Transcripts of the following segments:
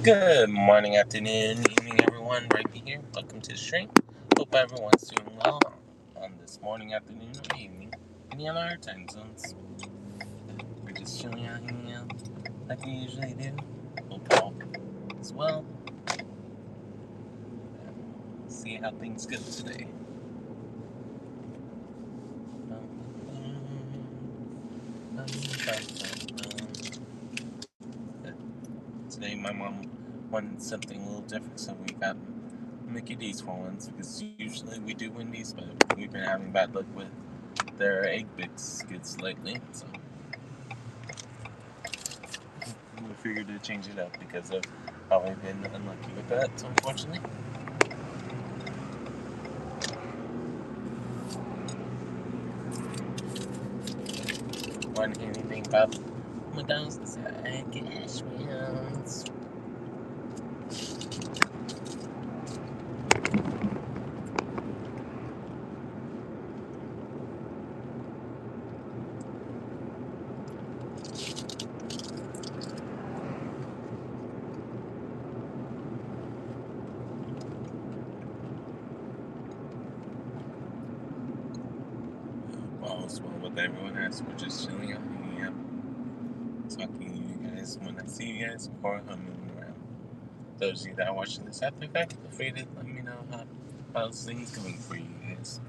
Good morning, afternoon, evening, everyone. Rhypi here. Welcome to the stream. Hope everyone's doing well on this morning, afternoon, or evening, any of our time zones. We're just chilling out, hanging out like we usually do. Hope all is well. See how things go today. Today, my mom wanted something a little different, so we got Mickey D's for once, because usually we do Wendy's, but we've been having bad luck with their egg biscuits lately, so we figured to change it up because of how we've been unlucky with that, unfortunately. Want anything about McDonald's? I guess wheels. All's well with everyone else. We're just chilling out, hanging out, talking to you guys when I see you guys, or humming around. Those of you that are watching this after the fact, feel free to let me know how's things going for you guys.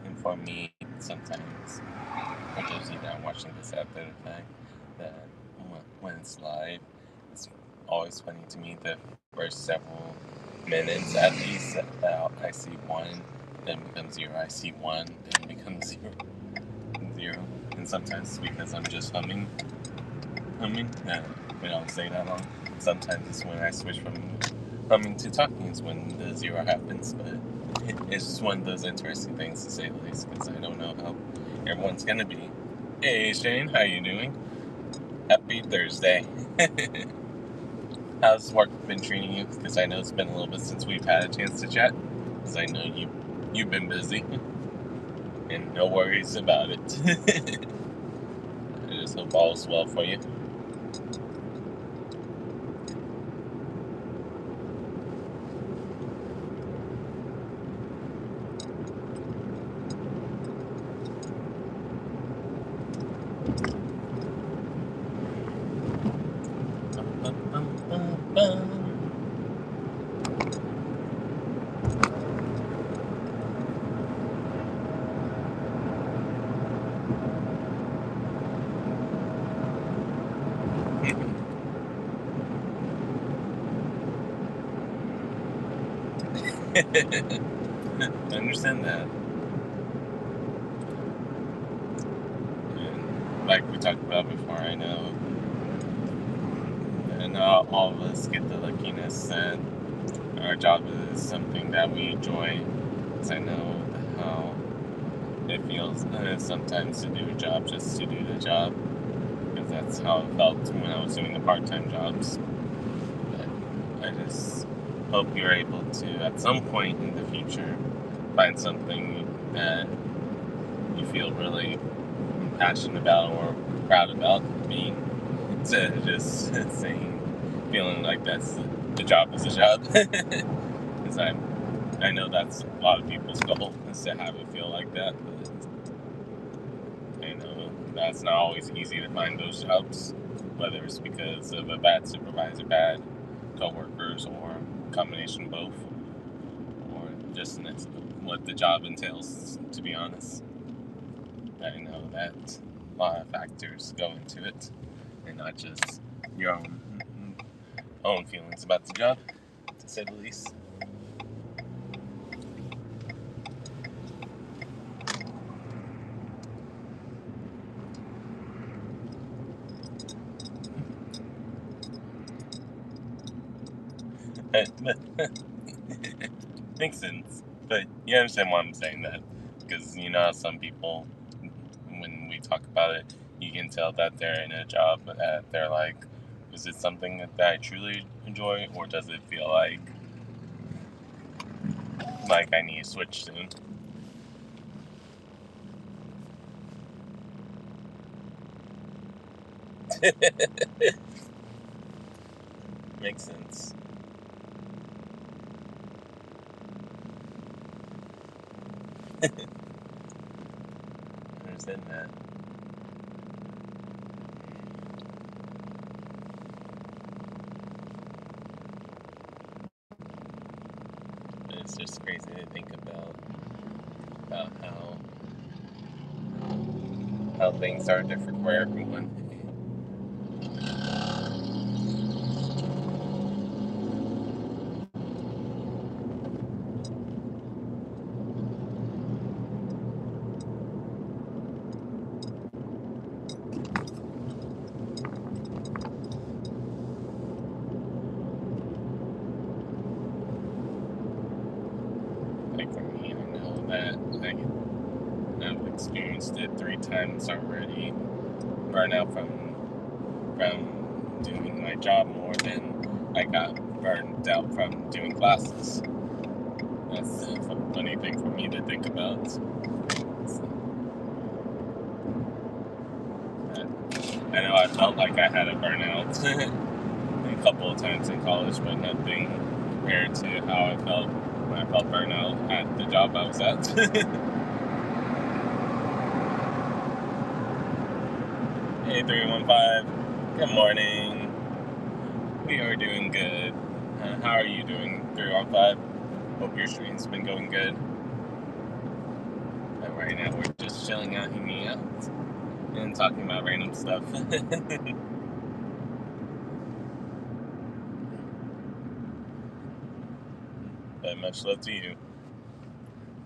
And for me, sometimes, for those of you that are watching this after the fact, that when it's live, it's always funny to me the first several minutes at least. I see one, then becomes zero. I see one, then becomes zero. And sometimes it's because I'm just humming. We don't say that long. Sometimes it's when I switch from humming to talking is when the zero happens, but it's just one of those interesting things to say the least, because I don't know how everyone's gonna be. Hey Shane, how you doing? Happy Thursday. How's work been treating you? Because I know it's been a little bit since we've had a chance to chat, because I know you've been busy. And no worries about it. I just hope all's well for you. I understand that. And like we talked about before, I know, and all of us get the luckiness that our job is something that we enjoy. Because I know how it feels sometimes to do a job just to do the job. Because that's how it felt when I was doing the part-time jobs. But I just hope you're able to, at some point in the future, find something that you feel really passionate about or proud about being, instead of just saying, feeling like the job is a job. Because I know that's a lot of people's goal, is to have it feel like that, but I know that's not always easy to find those jobs, whether it's because of a bad supervisor, bad coworkers, or a combination of both, or just what the job entails, to be honest. I know that a lot of factors go into it, and not just your own feelings about the job, to say the least. Makes sense. But you understand why I'm saying that. Because you know how some people, when we talk about it, you can tell that they're in a job that they're like, is it something that I truly enjoy, or does it feel like I need to switch soon? Makes sense. I understand that. But it's just crazy to think about how things are different for everyone. Like for me, I know that I've experienced it 3 times already. Burnout from doing my job more than I got burned out from doing classes. That's a funny thing for me to think about. So, I know I felt like I had a burnout a couple of times in college, but nothing compared to how I felt when I felt burnout at the job I was at. Hey, 315. Good morning. We are doing good. How are you doing, 315? Hope your stream's been going good. But right now, we're just chilling out, hanging out, and talking about random stuff. But much love to you.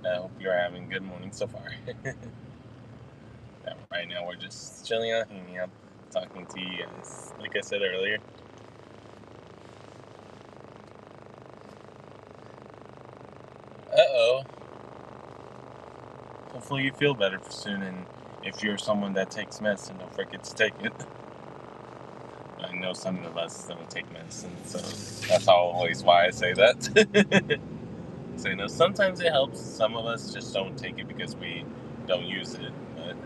I hope you're having a good morning so far. Right now, we're just chilling out, hanging out, talking to you guys, like I said earlier. Uh-oh. Hopefully you feel better soon, and if you're someone that takes medicine, don't forget to take it. I know some of us don't take medicine, so that's always why I say that. So, sometimes it helps. Some of us just don't take it because we don't use it, but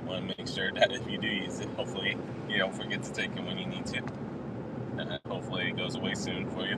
want to make sure that if you do use it, hopefully you don't forget to take it when you need to. Hopefully it goes away soon for you.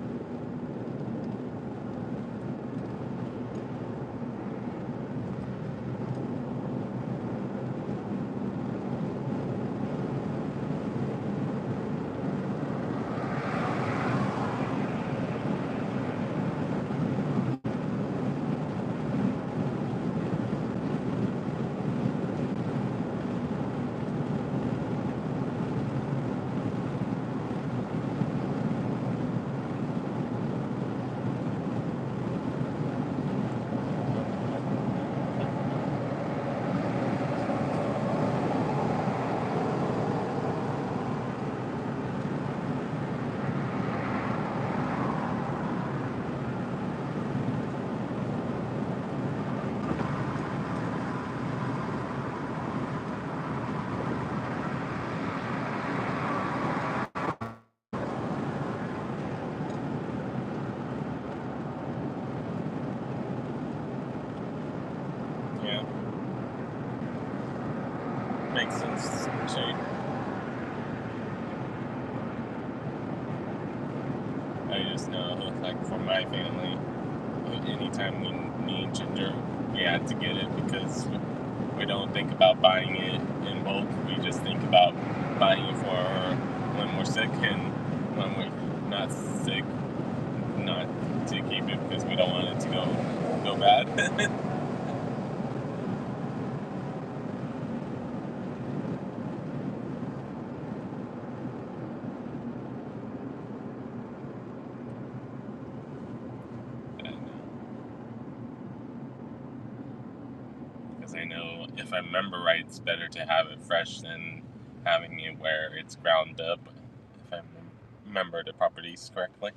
makes sense, Shane. I just know, like, for my family, anytime we need ginger, we have to get it because we don't think about buying it in bulk. We just think about buying it for when we're sick, and when we're not sick, not to keep it because we don't want it to go bad. Because I know, if I remember right, it's better to have it fresh than having it where it's ground up, if I remember the properties correctly.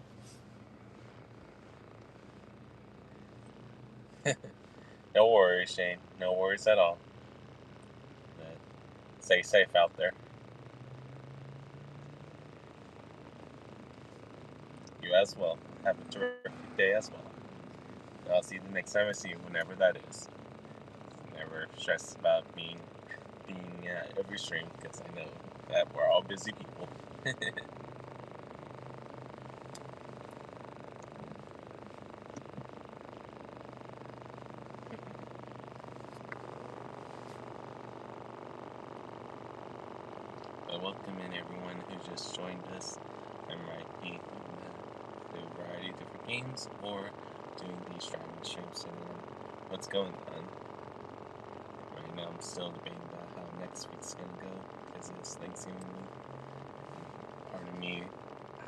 No worries, Shane. No worries at all. But stay safe out there. You as well. Have a terrific day as well. And I'll see you the next time I see you, whenever that is. Never stress about being at every stream, because I know that we're all busy people. But welcome in everyone who just joined us. I'm Rhypi, the variety of different games, or doing these driving streams and what's going on. Right now I'm still debating about how next week's gonna go, because it's Thanksgiving week. Part of me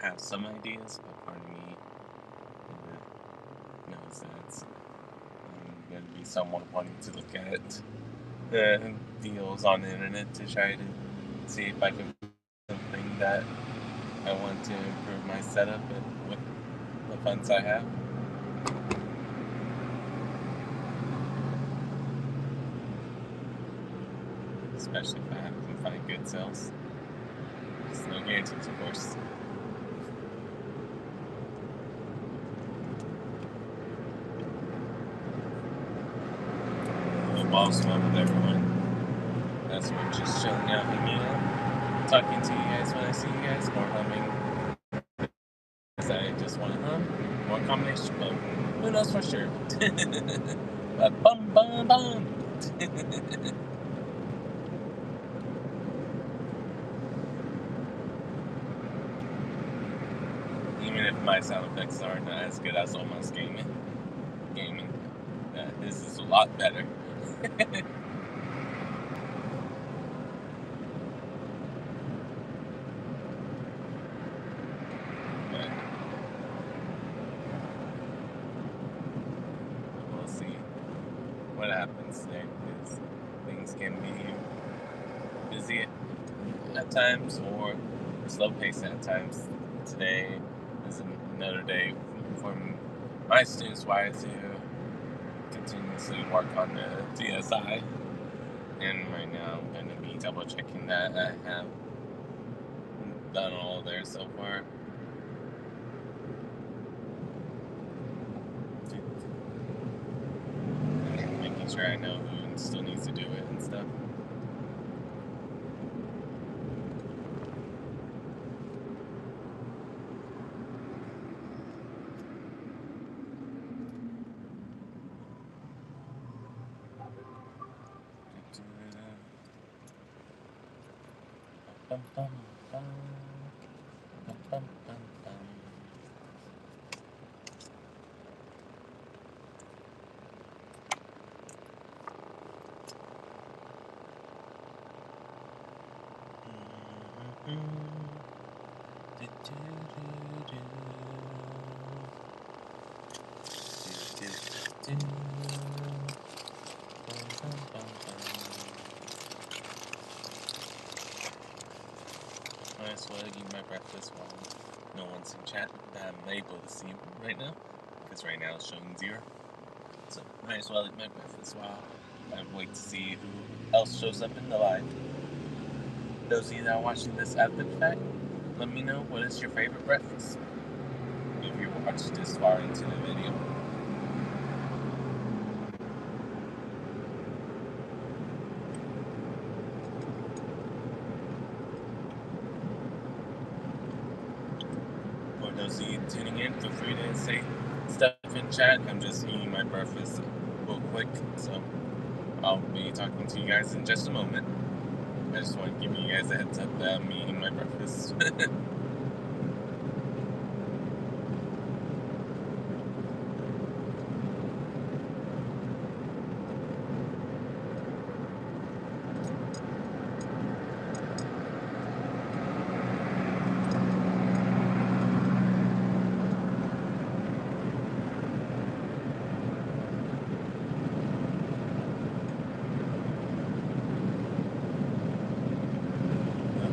has some ideas, but part of me knows that I'm going to be someone wanting to look at the deals on the internet to try to see if I can find something that I want to improve my setup with the funds I have. Especially if I can find good sales. There's no guarantees, of course. Ball's fun with everyone. That's why I'm just chilling out, hanging out, talking to you guys when I see you guys. More humming. Because I just want to hum. More combination, but who knows for sure. But bum bum bum. Even if my sound effects aren't as good as almost gaming, this is a lot better. We'll see what happens today, because things can be busy at times or slow paced at times. Today is another day for my students why to continuously work on the TSI, and right now I'm going to be double checking that I have done all there so far. And making sure I know who still needs to do it and stuff. Bum, bum, bum. Bum, bum, bum, bum. Might as well eat my breakfast while no one's in chat that I'm able to see right now, because right now it's showing 0. So might as well eat my breakfast while I wait to see who else shows up in the live. Those of you that are watching this after the fact, let me know what is your favorite breakfast if you watched this far into the video. be tuning in, feel free to say stuff in chat. I'm just eating my breakfast real quick, so I'll be talking to you guys in just a moment. I just want to give you guys a heads up that I'm eating my breakfast. I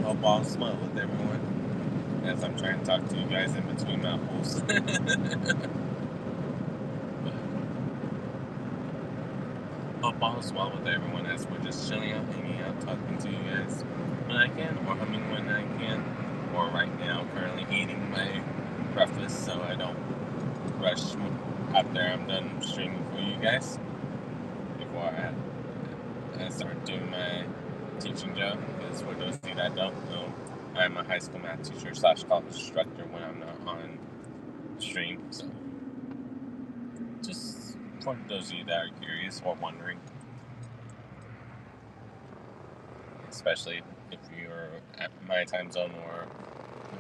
hope all is well with everyone as I'm trying to talk to you guys in between mouthfuls. Hope all is well with everyone as we're just chilling out, hanging out, talking to you guys when I can, or humming when I can, or right now currently eating my breakfast so I don't rush after I'm done streaming for you guys before I start doing my teaching job. Because for those of you that don't know, I'm a high school math teacher / college instructor when I'm not on stream. So just for those of you that are curious or wondering, especially if you're at my time zone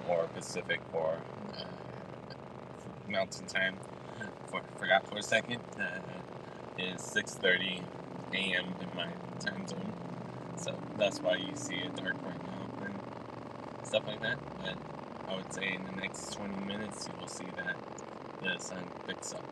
or Pacific or Mountain Time. Forgot for a second. Is 6:30 a.m. in my time zone, so that's why you see it dark right now and stuff like that. But I would say in the next 20 minutes you will see that the sun picks up.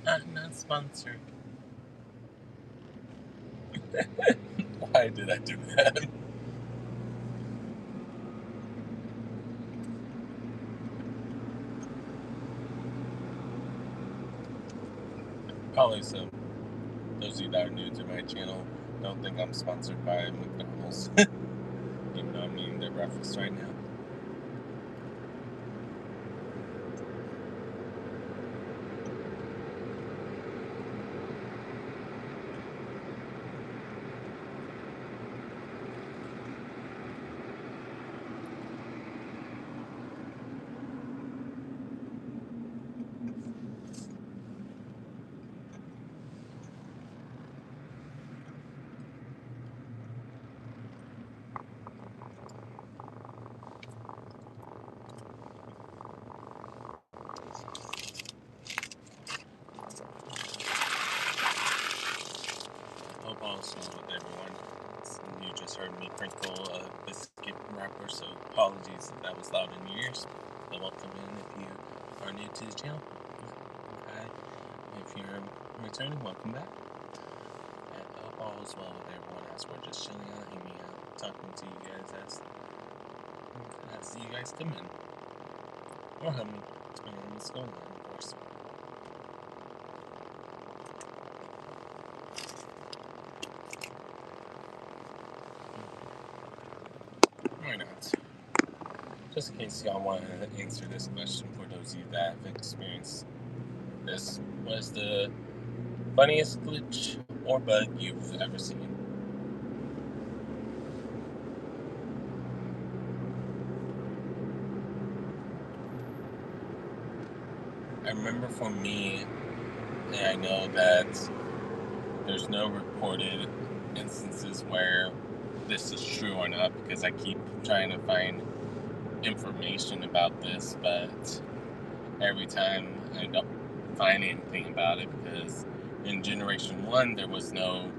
I'm not sponsored. Why did I do that? Probably so. Those of you that are new to my channel don't think I'm sponsored by McDonald's. Even though I'm eating their breakfast right now. Hope all is well with everyone. You just heard me crinkle a biscuit wrapper, so apologies if that was loud in your ears. But welcome in if you are new to the channel. Hi. If you're returning, welcome back. And hope all is well with everyone as we're just chilling out, hanging out, talking to you guys as you guys come in. Or help me, depending on what's going on, of course. Why not? Just in case y'all want to answer this question, for those of you that have experienced this, what is the funniest glitch or bug you've ever seen? I remember for me, and I know that there's no reported instances where this is true or not, because I keep trying to find information about this, but every time I don't find anything about it, because in Generation 1 there was no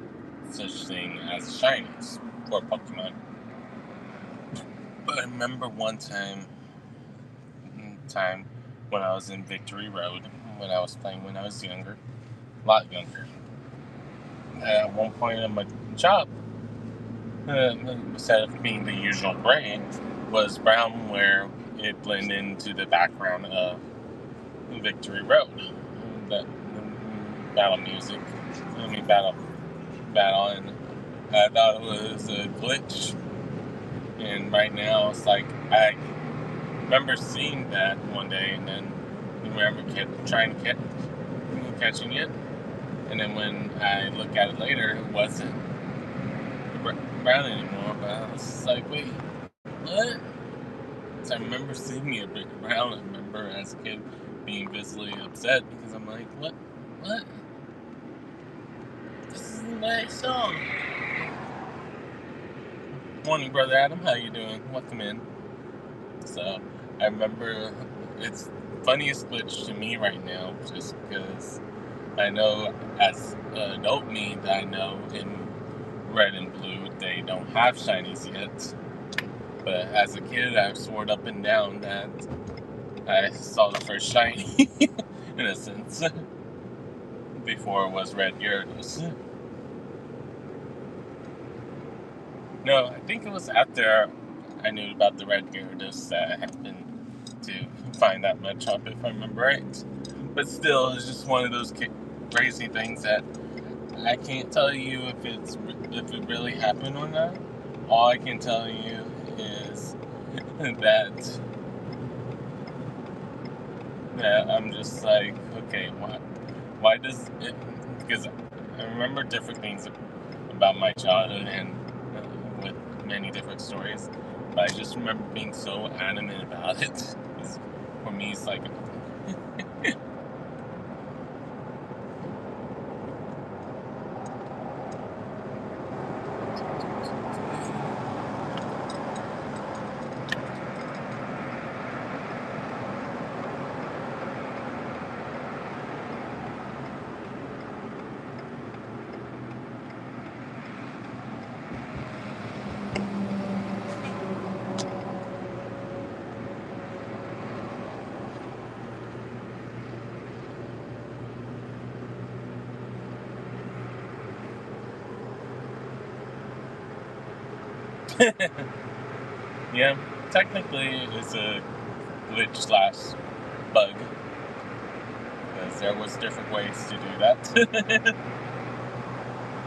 such thing as shinies for Pokemon. But I remember one time when I was in Victory Road, when I was playing when I was younger, a lot younger. At one point in my job, instead of being the usual gray, was brown, where it blended into the background of Victory Road. That battle music, battle, and I thought it was a glitch. And right now, it's like I remember seeing that one day, and then remember trying to catching it, and then when I look at it later, it wasn't brown anymore. But I was just like, wait, what? So I remember seeing it a bit brown. I remember as a kid being visibly upset because I'm like, what? This is a nice song. Morning, Brother Adam. How you doing? Welcome in. So I remember it's funniest glitch to me right now, just because I know as an adult me that I know in red and blue they don't have shinies yet. But as a kid, I swore up and down that I saw the first shiny, in a sense, before it was Red Gyarados. No, I think it was after I knew about the Red Gyarados that I happened to find that much up, if I remember right. But still, it's just one of those crazy things that I can't tell you if it really happened or not. All I can tell you is that I'm just like, okay, why does it? Because I remember different things about my childhood and with many different stories, but I just remember being so adamant about it. For me, it's like. Yeah, technically it's a glitch slash bug, because there was different ways to do that.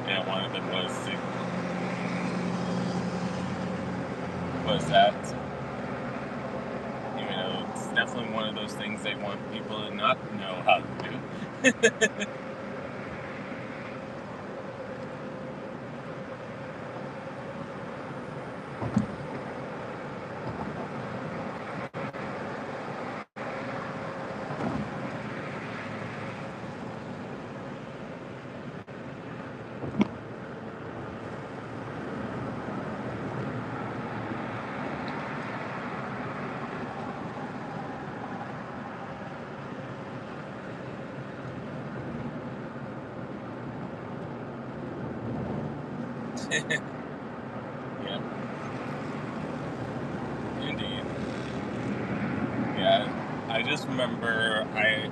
And one of them was that, even though it's definitely one of those things they want people to not know how to do. Yeah, indeed. Yeah, I just remember I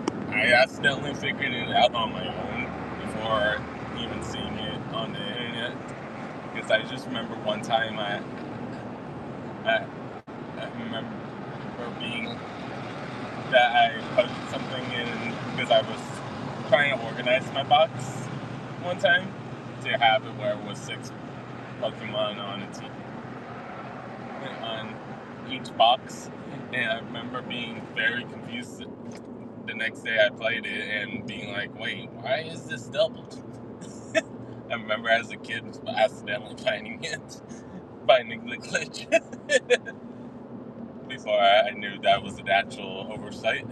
accidentally figured it out on my own before even seeing it on the internet, because I just remember one time I remember being that I posted something in because I was trying to organize my box one time to have it where it was 6 Pokemon on each box, and I remember being very confused the next day I played it and being like, wait, why is this doubled? I remember as a kid accidentally finding the glitch before I knew that was an actual oversight.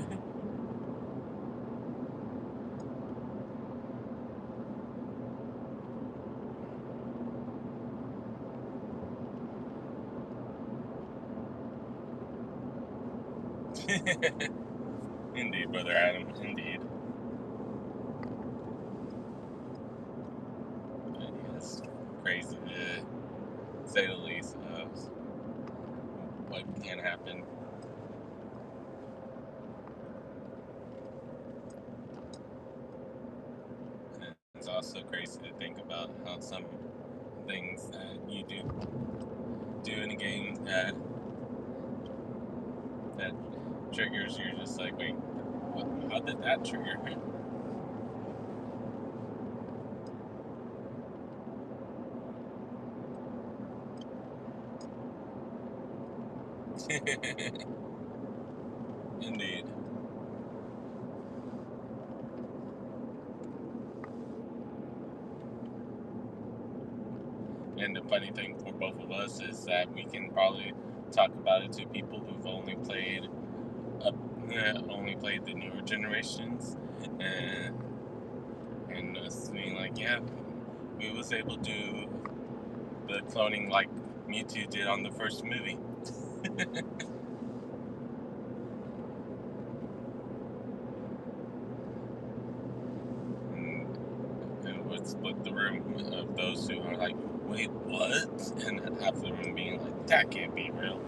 Indeed, Brother Adam, indeed. It's crazy to say the least of what can happen. And it's also crazy to think about how some things that you do in a game that triggers, you're just like, wait, how did that trigger? Indeed. And the funny thing for both of us is that we can probably talk about it to people who've only played the newer generations, and us being like, yeah, we was able to do the cloning like Mewtwo did on the first movie. and would split the room of those who are like, wait, what? And half the room being like, that can't be real.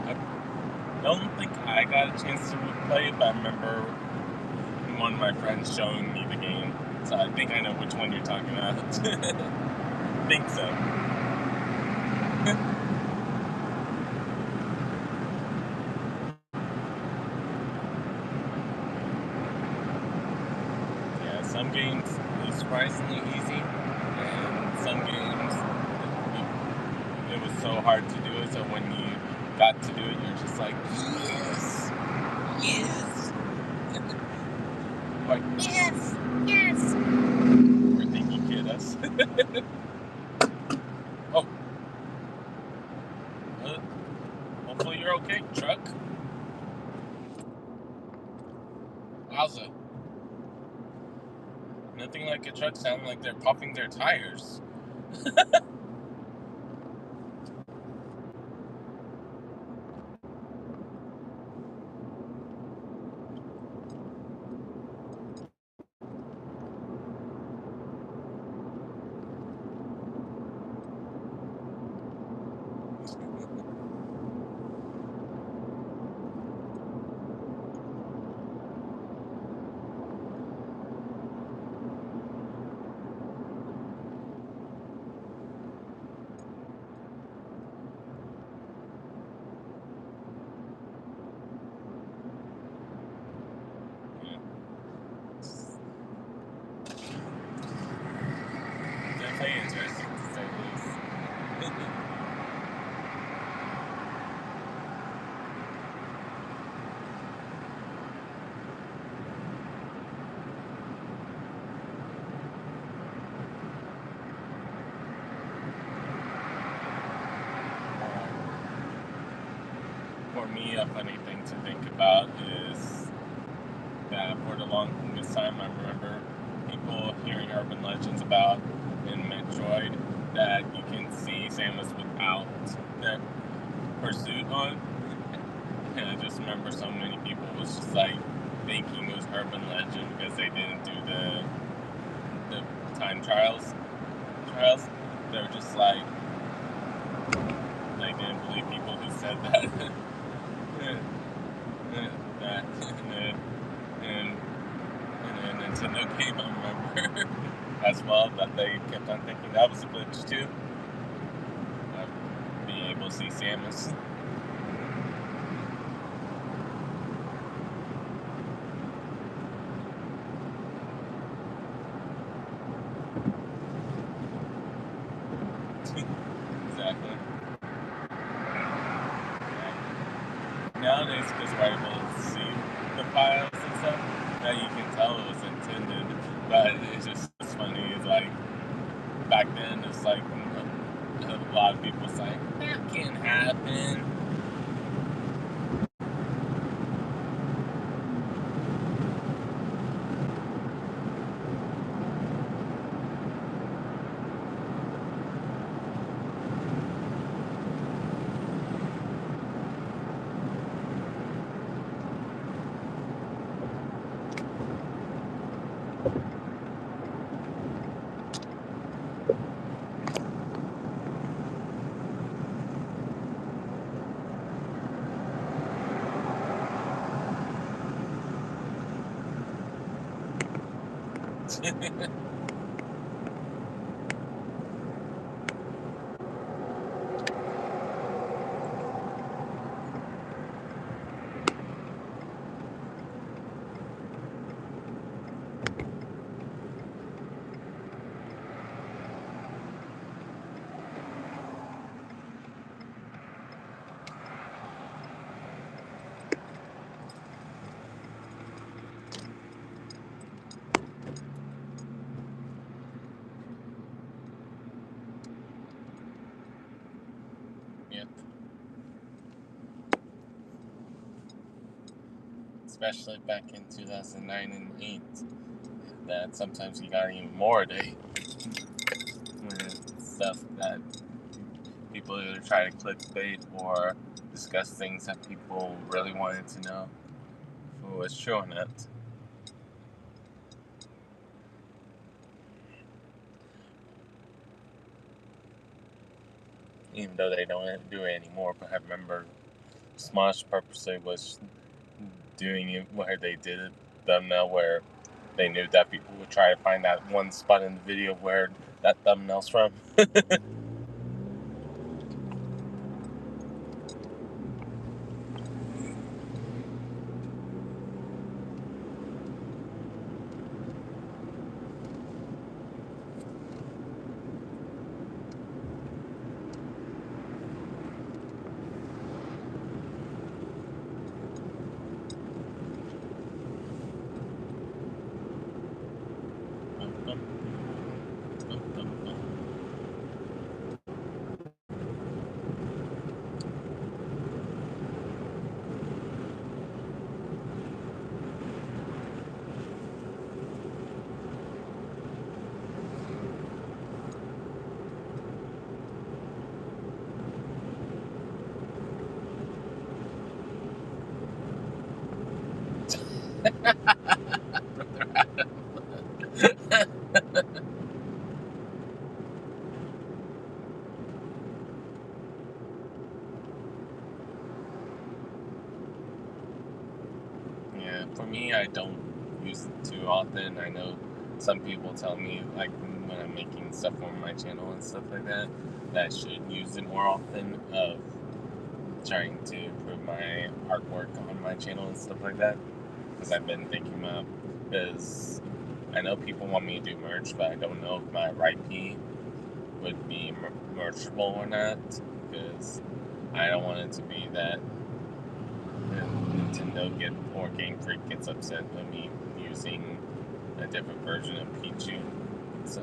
I don't think I got a chance to play it, but I remember one of my friends showing me the game, so I think I know which one you're talking about. Think so. Yeah, some games is surprisingly easy, and some games it was so hard to do it. So when you got to do it, you're just like, yes, yes, like yes, yes. We're thinking, kid us. Oh, hopefully you're okay, truck. Wowza. Nothing like a truck sounding like they're popping their tires. Definitely interesting to say the least. For me, a funny thing to think about is that for the longest time, I remember people hearing urban legends about in Metroid that you can see Samus without that pursuit on. And I just remember so many people was just like thinking it was urban legend because they didn't do the time trials. They were just like they didn't believe people who said that. that and then Nintendo game, I remember as well that they kept on thinking that was a glitch too. Being able to see Samus. Exactly. Nowadays, because we're able to see the files and stuff, now you can tell it was intended. But it's just it's funny. It's like back then, it's like a lot of people say that can't happen. Yep. Especially back in 2009 and 8, that sometimes you got even more day. Stuff that people either try to clickbait or discuss things that people really wanted to know who was true or not. Even though they don't do it anymore, but I remember Smosh purposely was doing it where they did it thumbnail where they knew that people would try to find that one spot in the video where that thumbnail's from. Yeah, for me, I don't use it too often. I know some people tell me, like, when I'm making stuff on my channel and stuff like that, that I should use it more often of trying to improve my artwork on my channel and stuff like that. Because I've been thinking about, because I know people want me to do merch, but I don't know if my Rhypi would be merchable or not, because I don't want it to be that Nintendo or Game Freak gets upset with me using a different version of Pichu. So,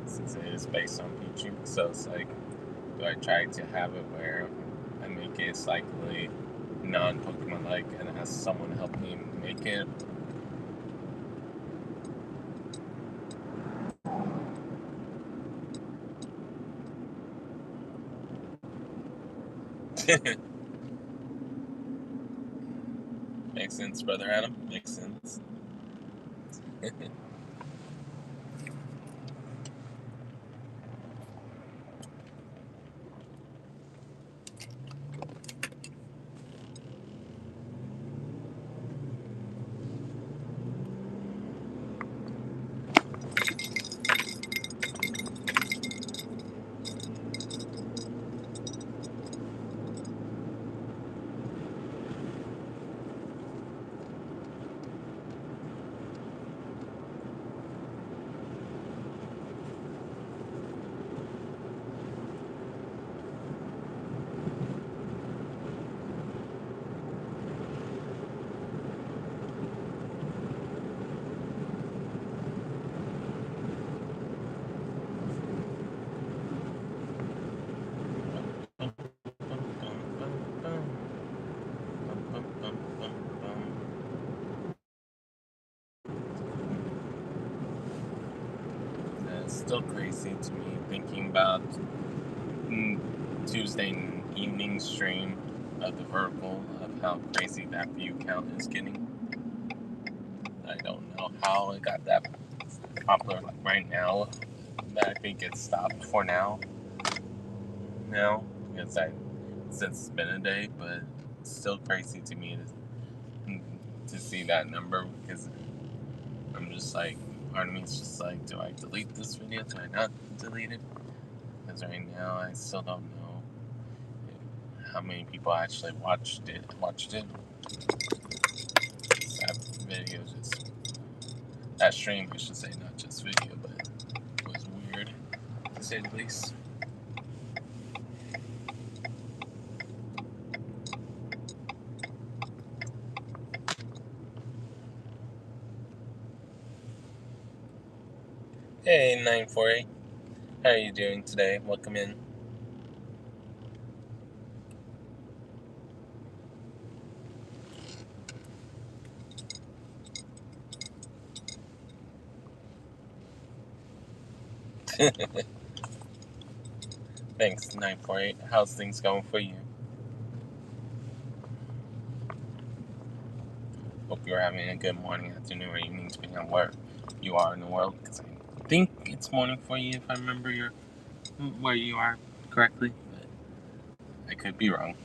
since it is based on Pichu, so it's like, do I try to have it where I make it slightly non-Pokemon like and ask someone to help me make it? Makes sense, Brother Adam. Makes sense. It's still crazy to me thinking about Tuesday evening stream of the vertical of how crazy that view count is getting. I don't know how it got that popular right now. I think it's stopped for now. Because since it's been a day, but it's still crazy to me to see that number because I'm just like, part of me is just like, do I delete this video? Do I not delete it? Because right now I still don't know how many people actually watched it. That video just, that stream, I should say, not just video, but it was weird to say the least. Hey, 948. How are you doing today? Welcome in. Thanks, 948. How's things going for you? Hope you're having a good morning, afternoon, or evening, depending on where you are in the world. Because I think it's morning for you, if I remember where you are correctly. But I could be wrong.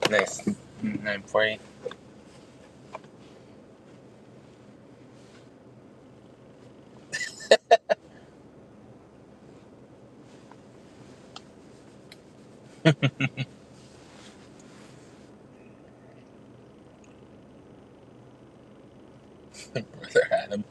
Nice. 948. Brother Adam.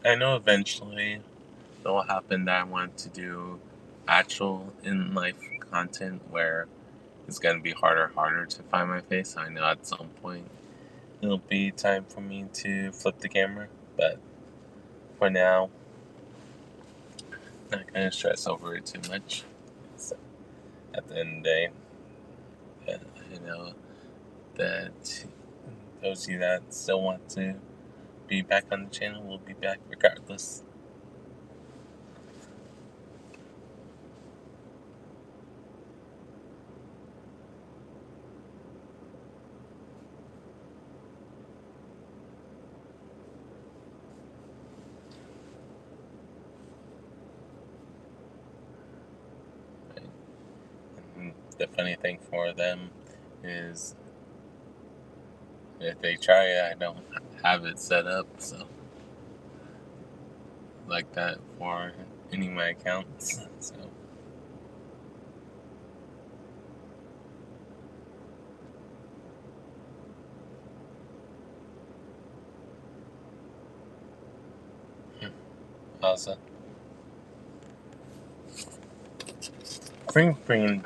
I know eventually it will happen that I want to do actual in life content where it's going to be harder to find my face. I know at some point it'll be time for me to flip the camera, but for now, not going to stress over it too much. So at the end of the day, you know, that those of you that still want to be back on the channel will be back regardless. And the funny thing for them is if they try it, I don't have it set up so like that for any of my accounts. So also, fingerprint,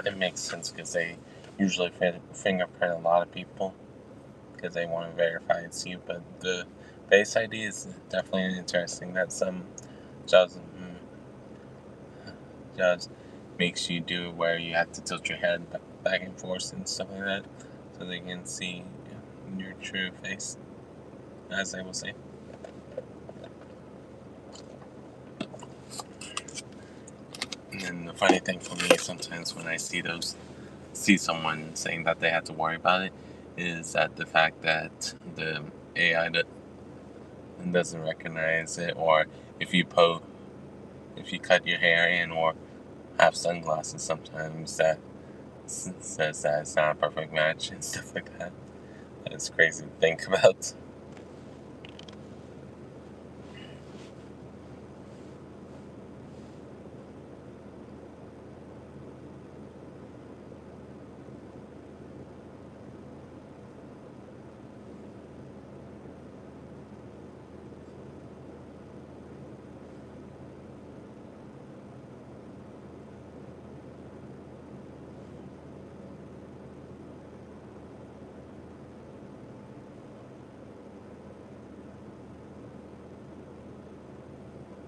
it makes sense because they usually fingerprint a lot of people because they want to verify it's you. But the Face ID is definitely interesting. That some jobs jobs makes you do it where you have to tilt your head back and forth and stuff like that, so they can see your true face, as they will say. And then the funny thing for me sometimes when I see someone saying that they had to worry about it is that the fact that the AI doesn't recognize it, or if you if you cut your hair in or have sunglasses, sometimes that says that it's not a perfect match and stuff like that. It's crazy to think about.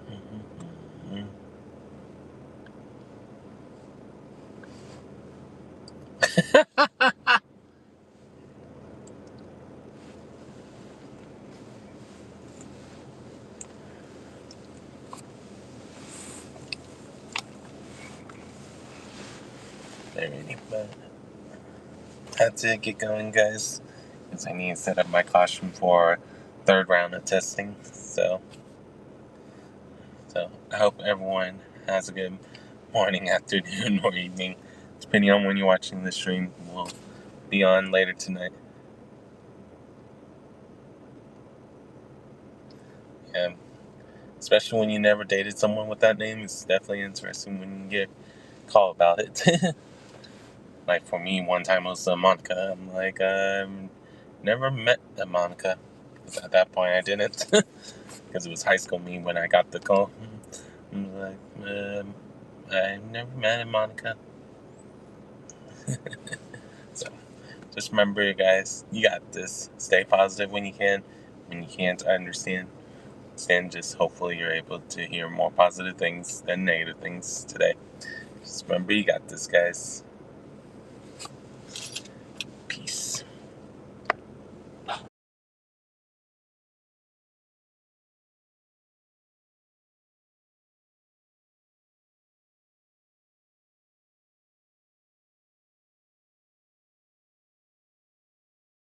Mm-hmm. Alrighty, but had to get going, guys, because I need to set up my classroom for third round of testing. So I hope everyone has a good morning, afternoon, or evening, depending on when you're watching the stream. We'll be on later tonight. And especially when you never dated someone with that name, it's definitely interesting when you get called about it. Like for me, one time it was Monica. I'm like, never met a Monica. Because at that point I didn't. Because it was high school me when I got the call. I'm like, I never met a Monica. So just remember, guys, you got this. Stay positive when you can. When you can't, I understand. And just hopefully you're able to hear more positive things than negative things today. Just remember, you got this, guys. Peace.